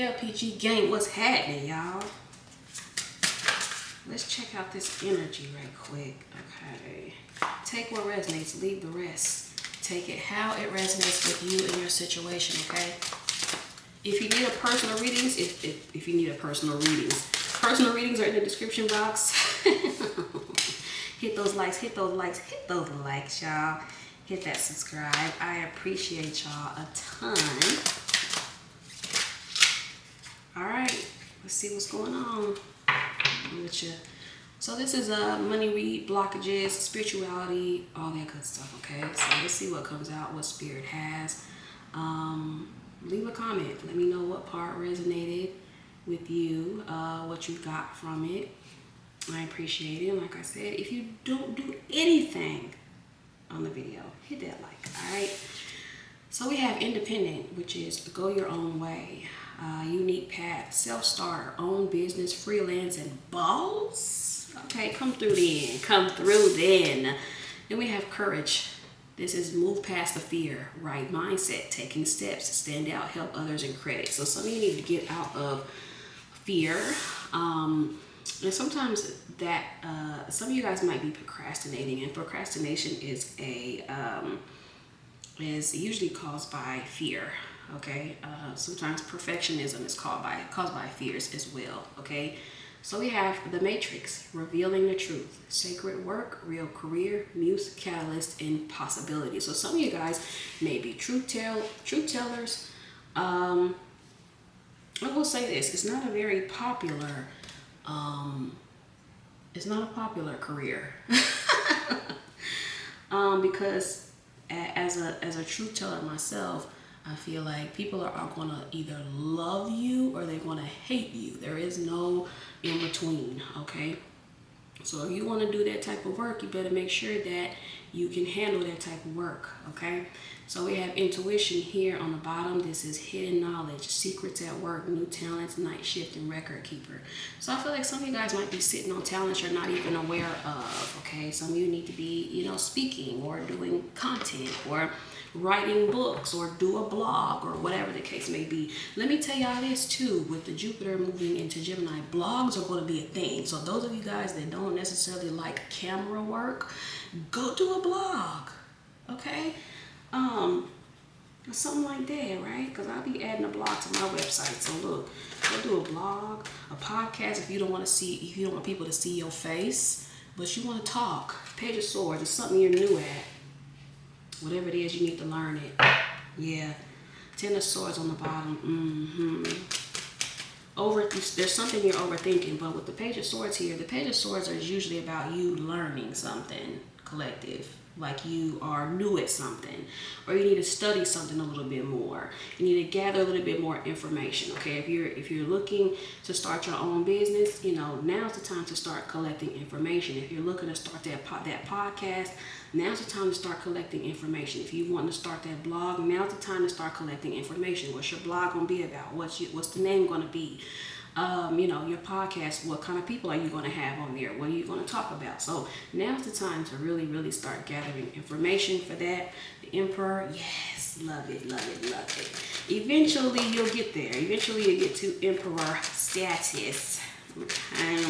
LPG gang, what's happening, y'all? Let's check out this energy right quick. Okay. Take what resonates, leave the rest. Take it how it resonates with you and your situation, okay? If you need a personal readings, if you need a personal readings are in the description box. Hit those likes, hit those likes, hit those likes, y'all. Hit that subscribe. I appreciate y'all a ton. All right, let's see what's going on with you. So this is a money read, blockages, spirituality, all that good stuff, okay? So let's see what comes out, what spirit has. Leave a comment. Let me know what part resonated with you, what you got from it. I appreciate it. Like I said, if you don't do anything on the video, hit that like, all right? So we have independent, which is go your own way. Unique path, self-starter, own business, freelance, and balls. Okay, come through then. Come through then. Then we have courage. This is move past the fear, right mindset, taking steps, stand out, help others, and credit. So some of you need to get out of fear. And sometimes that some of you guys might be procrastinating, and procrastination is usually caused by fear. Okay, sometimes perfectionism is caused by fears as well. Okay, so we have the matrix, revealing the truth, sacred work, real career, muse, catalyst, and possibility. So some of you guys may be truth tellers. I will say this: it's not a very popular. It's not a popular career because as a truth teller myself, I feel like people are going to either love you or they're going to hate you. There is no in between, okay? So if you want to do that type of work, you better make sure that you can handle that type of work, okay? So we have intuition here on the bottom. This is hidden knowledge, secrets at work, new talents, night shift, and record keeper. So I feel like some of you guys might be sitting on talents you're not even aware of, okay? Some of you need to be, speaking or doing content or writing books or do a blog or whatever the case may be. Let me tell y'all this too, with the Jupiter moving into Gemini, blogs are going to be a thing. So those of you guys that don't necessarily like camera work, go do a blog, okay? Something like that, right? Because I'll be adding a blog to my website. So look, go do a blog, a podcast if you don't want people to see your face, but you want to talk. Page of Swords is something you're new at. Whatever it is, you need to learn it. Yeah. Ten of Swords on the bottom. There's something you're overthinking, but with the Page of Swords here, the Page of Swords is usually about you learning something collective. Like you are new at something, or you need to study something a little bit more. You need to gather a little bit more information. Okay, if you're looking to start your own business, now's the time to start collecting information. If you're looking to start that podcast, now's the time to start collecting information. If you want to start that blog, now's the time to start collecting information. What's your blog gonna be about? What's the name gonna be? Your podcast, what kind of people are you going to have on there? What are you going to talk about? So now's the time to really, really start gathering information for that. The Emperor, yes, love it. Eventually you'll get there. Eventually you'll get to Emperor status. Okay.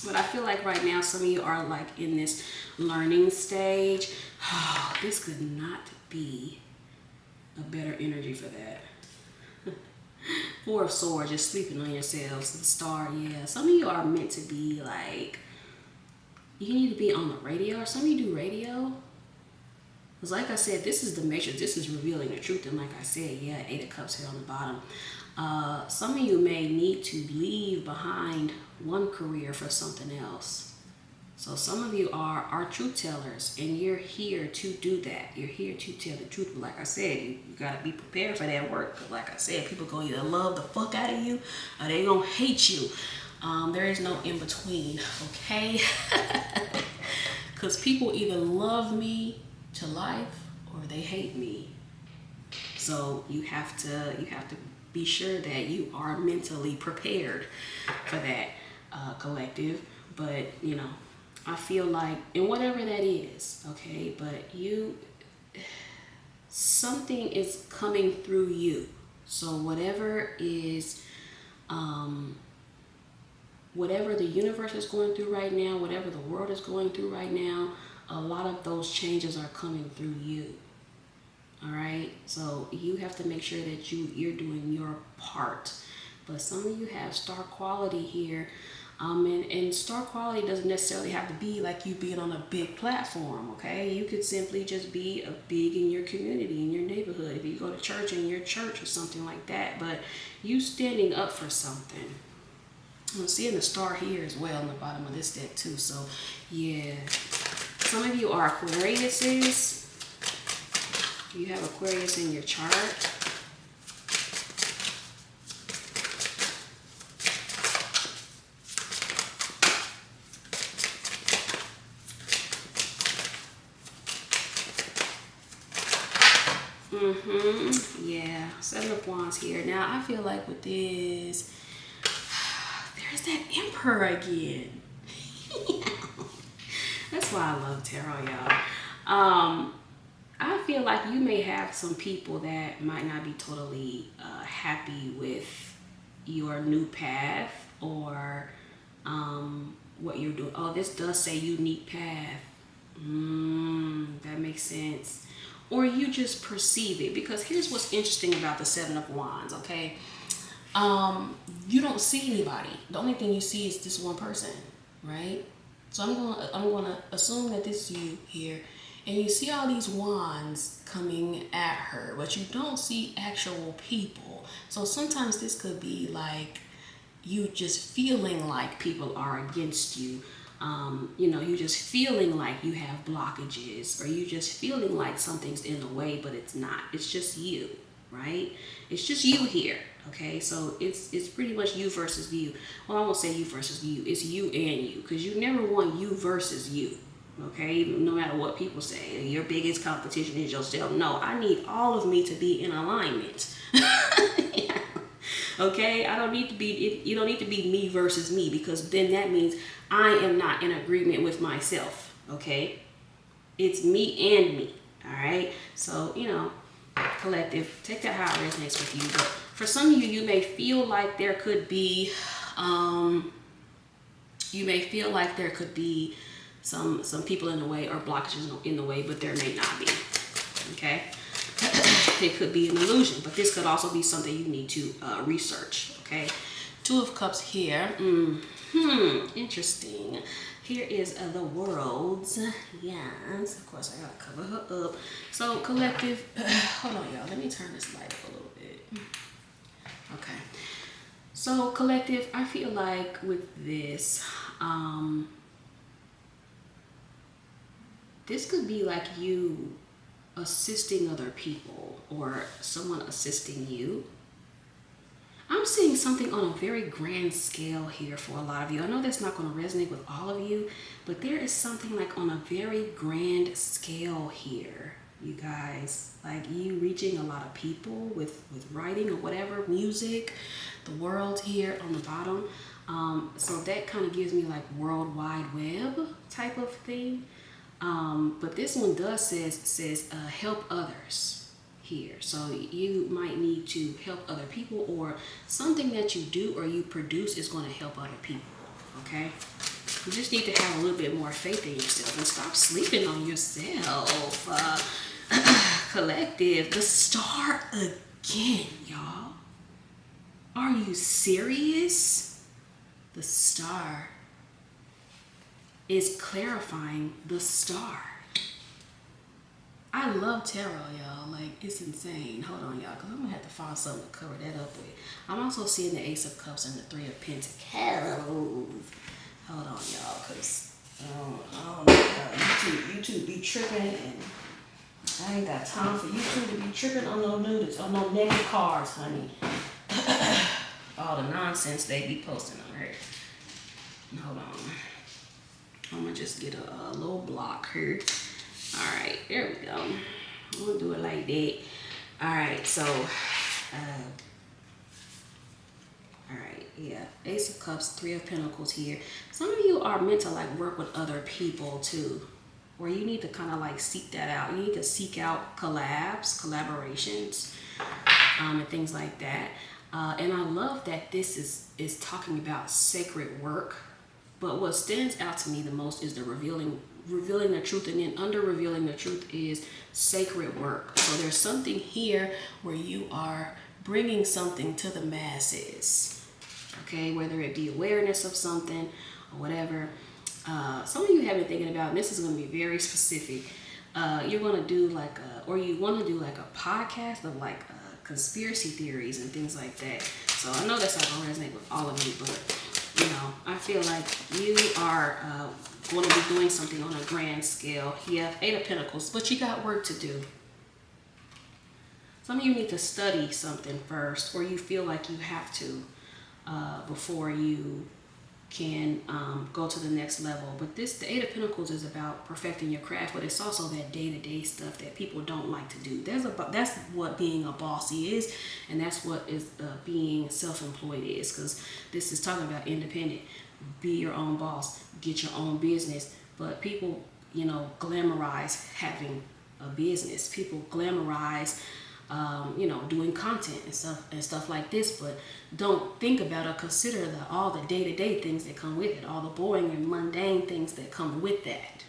But I feel like right now some of you are like in this learning stage. Oh, this could not be a better energy for that. Four of Swords, just sleeping on yourselves. The Star, yeah. Some of you are meant to be like, you need to be on the radio, or some of you do radio. Because like I said, this is the matrix. This is revealing the truth. And like I said, yeah, Eight of Cups here on the bottom. Some of you may need to leave behind one career for something else. So some of you are truth tellers, and you're here to do that. You're here to tell the truth. But like I said, you got to be prepared for that work. But like I said, people going to either love the fuck out of you or they going to hate you. There is no in between, okay? Because people either love me to life or they hate me. So you have to be sure that you are mentally prepared for that collective. But, I feel like, and whatever that is, okay, but something is coming through you. So whatever is, whatever the universe is going through right now, whatever the world is going through right now, a lot of those changes are coming through you. All right, so you have to make sure that you're doing your part. But some of you have star quality here, and star quality doesn't necessarily have to be like you being on a big platform. Okay, you could simply just be a big in your community, in your neighborhood, if you go to church in your church or something like that. But you standing up for something. I'm seeing the star here as well on the bottom of this deck too. So yeah, some of you are Aquariuses. You have Aquarius in your chart. Yeah, Seven of Wands here. Now I feel like with this, there's that Emperor again. That's why I love tarot, y'all. I feel like you may have some people that might not be totally happy with your new path or what you're doing. Oh, this does say unique path. That makes sense. Or you just perceive it, because here's what's interesting about the Seven of Wands, okay? You don't see anybody. The only thing you see is this one person, right? So I'm gonna assume that this is you here, and you see all these wands coming at her, but you don't see actual people. So sometimes this could be like you just feeling like people are against you. You just feeling like you have blockages, or you just feeling like something's in the way, but it's not. It's just you, right? It's just you here, okay? So it's pretty much you versus you. Well, I won't say you versus you. It's you and you, because you never want you versus you, okay? No matter what people say, your biggest competition is yourself. No, I need all of me to be in alignment. Yeah. Okay, I don't need to be. You don't need to be me versus me, because then that means I am not in agreement with myself. Okay, it's me and me. All right. So collective, take that how it resonates with you. But for some of you, you may feel like there could be, some people in the way or blockages in the way, but there may not be. Okay. It could be an illusion, but this could also be something you need to research. Okay, Two of Cups here. Interesting. Here is the World's. Yes, of course I gotta cover her up. So collective, hold on, y'all. Let me turn this light up a little bit. Okay. So collective, I feel like with this, this could be like you assisting other people or someone assisting you. I'm seeing something on a very grand scale here for a lot of you. I know that's not going to resonate with all of you, but there is something like on a very grand scale here, you guys. Like you reaching a lot of people with writing or whatever, music, the world here on the bottom. So that kind of gives me like World Wide Web type of thing. But this one does says help others here. So you might need to help other people, or something that you do or you produce is going to help other people. Okay, you just need to have a little bit more faith in yourself and stop sleeping on yourself. Collective, the Star again, y'all. Are you serious? The Star is clarifying the Star. I love tarot, y'all. Like, it's insane. Hold on, y'all, because I'm going to have to find something to cover that up with. I'm also seeing the Ace of Cups and the Three of Pentacles. Hold on, y'all, because you two be tripping, and I ain't got time for you two to be tripping on no nudes, on no negative cards, honey. All the nonsense they be posting on her. Hold on. I'm going to just get a little block here. All right, there we go. I'm gonna do it like that. All right, so, all right, yeah. Ace of Cups, Three of Pentacles here. Some of you are meant to like work with other people too, where you need to kind of like seek that out. You need to seek out collaborations. and things like that. And I love that this is talking about sacred work. But what stands out to me the most is the revealing the truth, and then under revealing the truth is sacred work. So there's something here where you are bringing something to the masses, okay, whether it be awareness of something or whatever. Some of you have been thinking about, and this is going to be very specific, you're going to do like you want to do like a podcast of like conspiracy theories and things like that. So I know that's not going to resonate with all of you, but I feel like you are going to be doing something on a grand scale. You have 8 of Pentacles, but you got work to do. Some of you need to study something first, or you feel like you have to before you can go to the next level. But the 8 of Pentacles is about perfecting your craft, but it's also that day-to-day stuff that people don't like to do. That's what being a boss is, and that's what is being self-employed is, because this is talking about independent. Be your own boss, get your own business. But people, glamorize having a business. People glamorize doing content and stuff like this, but don't think about or consider all the day-to-day things that come with it, all the boring and mundane things that come with that.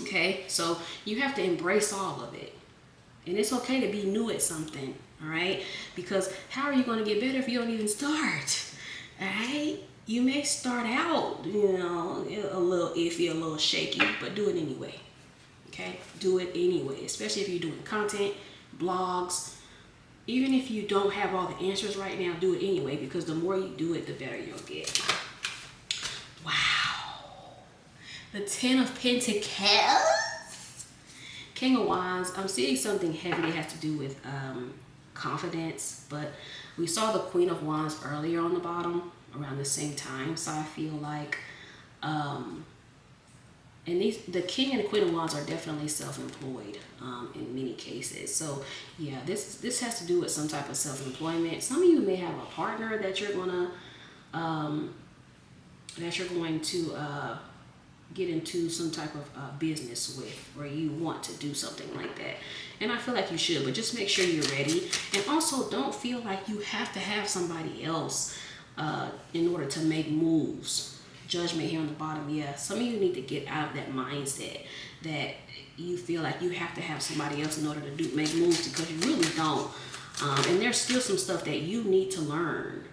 Okay, so you have to embrace all of it, and it's okay to be new at something. All right, because how are you going to get better if you don't even start? All right, you may start out, a little iffy, a little shaky, but do it anyway. Okay, do it anyway, especially if you're doing content, blogs. Even if you don't have all the answers right now, do it anyway, because the more you do it, the better you'll get. Wow. The 10 of Pentacles. King of Wands. I'm seeing something heavy that has to do with confidence, but we saw the Queen of Wands earlier on the bottom around the same time. So I feel like and the King and the Queen of Wands are definitely self-employed in many cases. So yeah, this has to do with some type of self-employment. Some of you may have a partner that you're going to get into some type of business with, or you want to do something like that. And I feel like you should, but just make sure you're ready. And also don't feel like you have to have somebody else in order to make moves. Judgment here on the bottom. Yeah, some of you need to get out of that mindset that you feel like you have to have somebody else in order to make moves, because you really don't. And there's still some stuff that you need to learn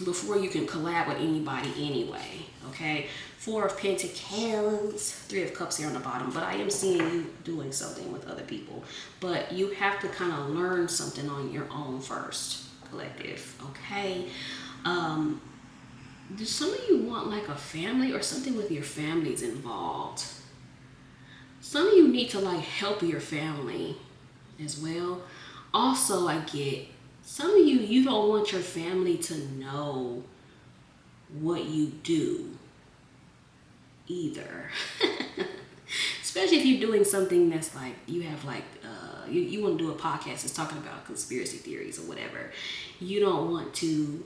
before you can collab with anybody anyway. Okay, 4 of Pentacles, 3 of Cups here on the bottom. But I am seeing you doing something with other people, but you have to kind of learn something on your own first, collective. Okay. Do some of you want like a family or something with your families involved? Some of you need to like help your family as well. Also, I get some of you don't want your family to know what you do either. Especially if you're doing something that's like, you have like, you want to do a podcast that's talking about conspiracy theories or whatever. You don't want to,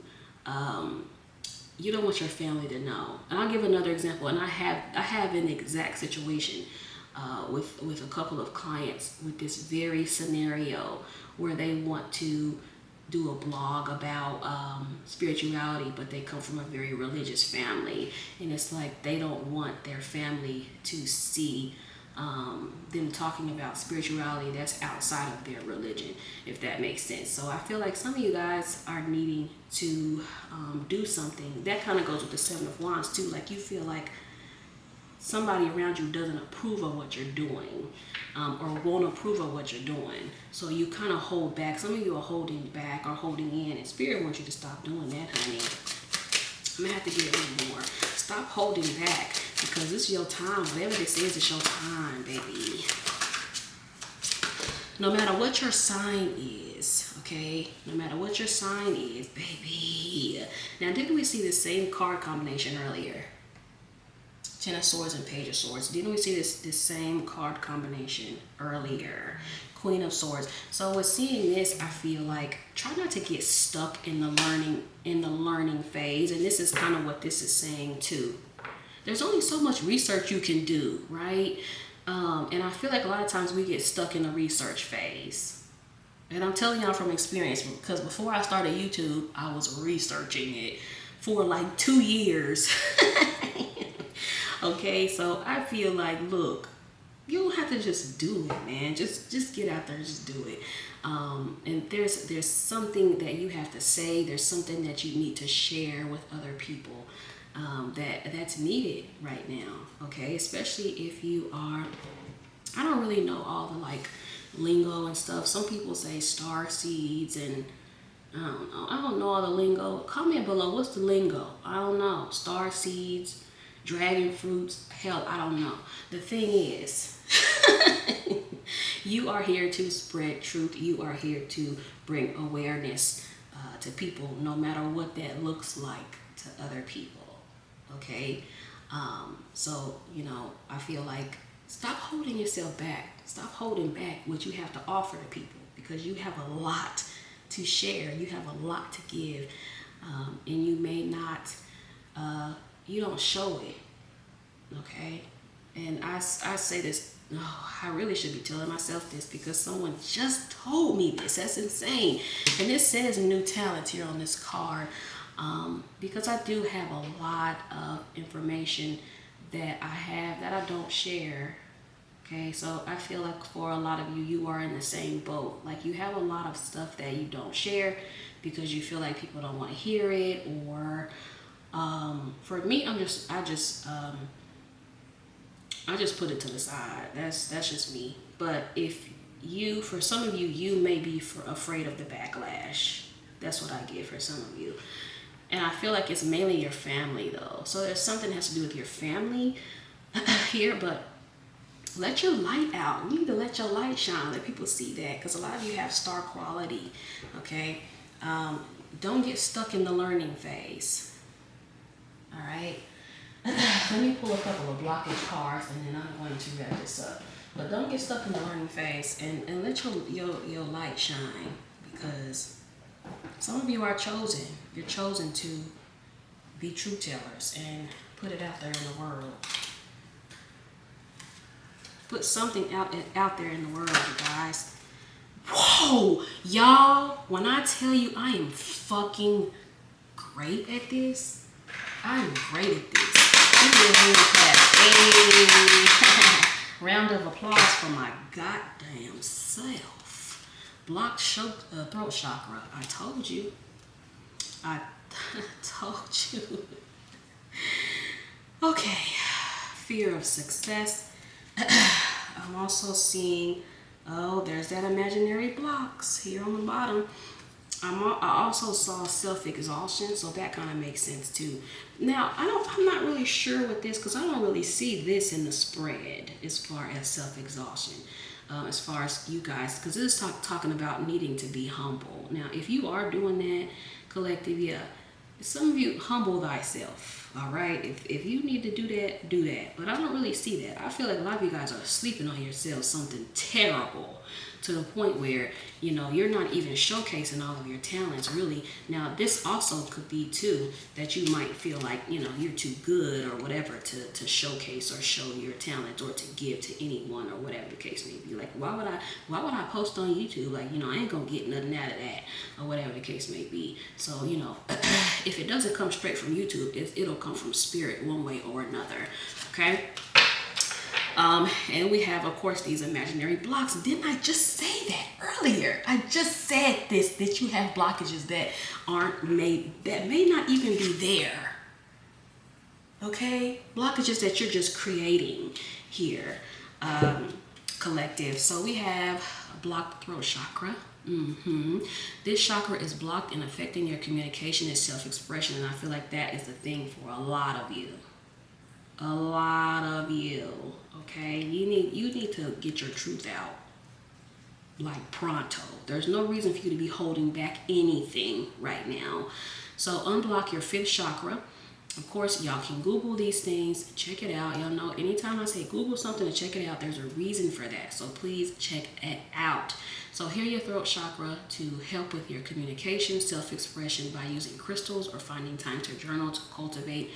you don't want your family to know. And I'll give another example. And I have an exact situation with a couple of clients with this very scenario where they want to do a blog about spirituality, but they come from a very religious family. And it's like they don't want their family to see them talking about spirituality that's outside of their religion, if that makes sense. So I feel like some of you guys are needing to do something. That kind of goes with the 7 of Wands too. Like you feel like somebody around you doesn't approve of what you're doing, or won't approve of what you're doing. So you kind of hold back. Some of you are holding back or holding in, and Spirit wants you to stop doing that, honey. I'm gonna have to get a little more. Stop holding back, because this is your time. Whatever this is, it's your time, baby. No matter what your sign is, okay? No matter what your sign is, baby. Now, didn't we see the same card combination earlier? 10 of Swords and Page of Swords. Didn't we see this same card combination earlier? Queen of Swords. So with seeing this, I feel like try not to get stuck in the learning phase. And this is kind of what this is saying too. There's only so much research you can do, right? And I feel like a lot of times we get stuck in the research phase. And I'm telling y'all from experience, because before I started YouTube, I was researching it for like 2 years. Okay, so I feel like, look, you don't have to just do it, man. Just get out there and just do it. And there's something that you have to say. There's something that you need to share with other people that's needed right now. Okay, especially if you are. I don't really know all the like lingo and stuff. Some people say star seeds and I don't know. I don't know all the lingo. Comment below. What's the lingo? I don't know. Star seeds, dragon fruits. Hell, I don't know. The thing is, you are here to spread truth. You are here to bring awareness to people, no matter what that looks like to other people. Okay? So, I feel like stop holding yourself back. Stop holding back what you have to offer to people, because you have a lot to share. You have a lot to give. And you may not, you don't show it. Okay? And I say this, I really should be telling myself this, because someone just told me this. That's insane. And it says new talent here on this card. Because I do have a lot of information that I have that I don't share. Okay, so I feel like for a lot of you, you are in the same boat. Like, you have a lot of stuff that you don't share because you feel like people don't want to hear it, or for me, I just put it to the side. That's just me. But for some of you, you may be afraid of the backlash. That's what I get for some of you. And I feel like it's mainly your family, though. So there's something that has to do with your family here, but let your light out. You need to let your light shine. Let people see that, because a lot of you have star quality, okay? Don't get stuck in the learning phase, all right? Let me pull a couple of blockage cards, and then I'm going to wrap this up. But don't get stuck in the learning phase, and let your light shine, because some of you are chosen. You're chosen to be truth tellers and put it out there in the world. Put something out there in the world, you guys. Whoa, y'all, when I tell you I am fucking great at this, I am great at this. Give me a hand clap. Hey. Round of applause for my goddamn self. Blocked throat chakra. I told you. I told you. Okay. Fear of success. I'm also seeing, there's that imaginary blocks here on the bottom. I also saw self-exhaustion, so that kind of makes sense too. Now, I'm not really sure with this, because I don't really see this in the spread as far as self-exhaustion. As far as you guys, because this is talking about needing to be humble. Now, if you are doing that, collective, yeah, some of you, humble thyself, all right? If you need to do that, do that. But I don't really see that. I feel like a lot of you guys are sleeping on yourselves something terrible, to the point where, you're not even showcasing all of your talents, really. Now, this also could be, too, that you might feel like, you're too good or whatever to showcase or show your talent or to give to anyone or whatever the case may be. Like, why would I post on YouTube? Like, I ain't gonna get nothing out of that or whatever the case may be. So, if it doesn't come straight from YouTube, it'll come from spirit one way or another, okay? And we have, of course, these imaginary blocks. Didn't I just say that earlier? I just said this, that you have blockages that may not even be there. Okay? Blockages that you're just creating here, collective. So we have a blocked throat chakra. This chakra is blocked and affecting your communication and self-expression, and I feel like that is the thing for a lot of you. A lot of you, okay? You need to get your truth out, like pronto. There's no reason for you to be holding back anything right now. So unblock your 5th chakra. Of course, y'all can Google these things, check it out. Y'all know anytime I say Google something and check it out, there's a reason for that. So please check it out. So here your throat chakra to help with your communication, self-expression by using crystals or finding time to journal to cultivate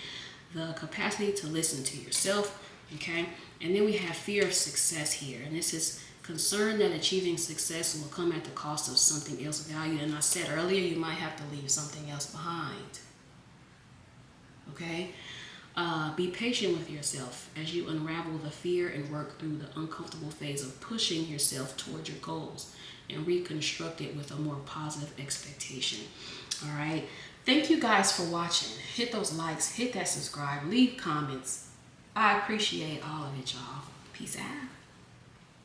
the capacity to listen to yourself, okay? And then we have fear of success here, and this is Concerned that achieving success will come at the cost of something else valued. And I said earlier, you might have to leave something else behind. Okay? Be patient with yourself as you unravel the fear and work through the uncomfortable phase of pushing yourself towards your goals, and reconstruct it with a more positive expectation. All right? Thank you guys for watching. Hit those likes, hit that subscribe, leave comments. I appreciate all of it, y'all. Peace out.